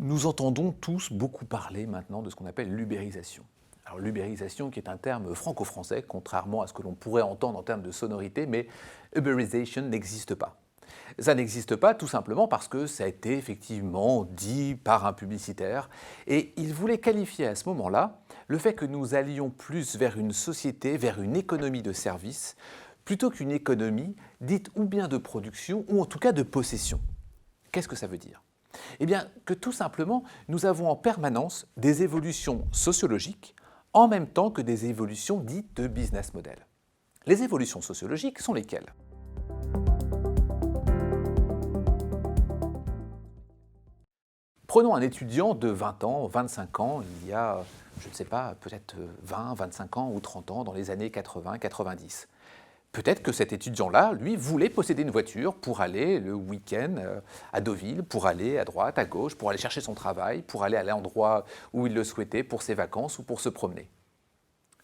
Nous entendons tous beaucoup parler maintenant de ce qu'on appelle l'ubérisation. Alors l'ubérisation qui est un terme franco-français, contrairement à ce que l'on pourrait entendre en termes de sonorité, mais uberization n'existe pas. Ça n'existe pas tout simplement parce que ça a été effectivement dit par un publicitaire et il voulait qualifier à ce moment-là le fait que nous allions plus vers une société, vers une économie de services, plutôt qu'une économie dite ou bien de production ou en tout cas de possession. Qu'est-ce que ça veut dire ? Eh bien que tout simplement nous avons en permanence des évolutions sociologiques en même temps que des évolutions dites de business model. Les évolutions sociologiques sont lesquelles ? Prenons un étudiant de 20 ans, 25 ans, il y a, je ne sais pas, peut-être 20, 25 ans ou 30 ans dans les années 80, 90. Peut-être que cet étudiant-là, lui, voulait posséder une voiture pour aller le week-end à Deauville, pour aller à droite, à gauche, pour aller chercher son travail, pour aller à l'endroit où il le souhaitait pour ses vacances ou pour se promener.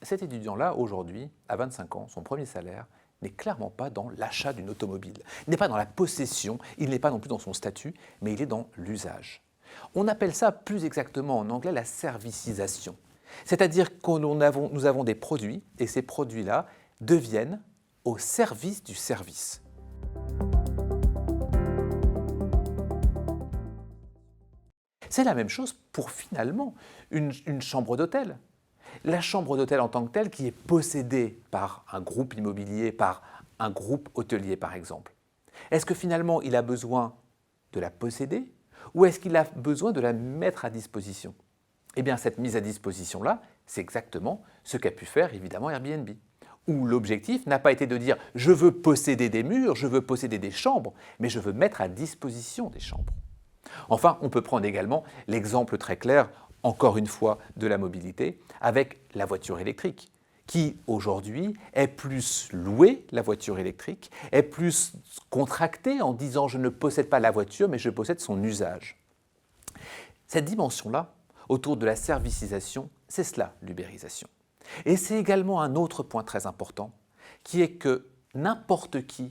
Cet étudiant-là, aujourd'hui, à 25 ans, son premier salaire n'est clairement pas dans l'achat d'une automobile. Il n'est pas dans la possession, il n'est pas non plus dans son statut, mais il est dans l'usage. On appelle ça plus exactement en anglais la servicisation. C'est-à-dire que nous avons des produits et ces produits-là deviennent au service du service. C'est la même chose pour finalement une chambre d'hôtel. La chambre d'hôtel en tant que telle qui est possédée par un groupe immobilier, par un groupe hôtelier par exemple. Est-ce que finalement il a besoin de la posséder ou est-ce qu'il a besoin de la mettre à disposition ? Eh bien cette mise à disposition-là, c'est exactement ce qu'a pu faire évidemment Airbnb. Où l'objectif n'a pas été de dire « je veux posséder des murs, je veux posséder des chambres », mais je veux mettre à disposition des chambres. Enfin, on peut prendre également l'exemple très clair, encore une fois, de la mobilité, avec la voiture électrique, qui aujourd'hui est plus louée, la voiture électrique, est plus contractée en disant « je ne possède pas la voiture, mais je possède son usage ». Cette dimension-là, autour de la servicisation, c'est cela l'ubérisation. Et c'est également un autre point très important, qui est que n'importe qui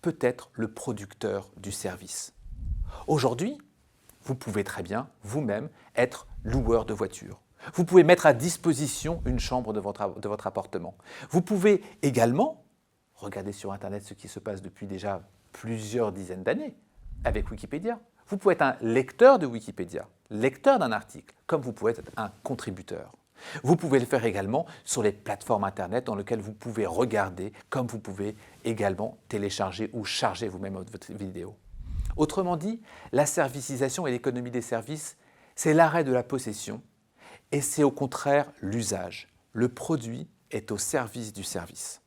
peut être le producteur du service. Aujourd'hui, vous pouvez très bien vous-même être loueur de voiture. Vous pouvez mettre à disposition une chambre de votre appartement. Vous pouvez également regarder sur Internet ce qui se passe depuis déjà plusieurs dizaines d'années avec Wikipédia. Vous pouvez être un lecteur de Wikipédia, lecteur d'un article, comme vous pouvez être un contributeur. Vous pouvez le faire également sur les plateformes Internet dans lesquelles vous pouvez regarder, comme vous pouvez également télécharger ou charger vous-même votre vidéo. Autrement dit, la servicisation et l'économie des services, c'est l'arrêt de la possession et c'est au contraire l'usage. Le produit est au service du service.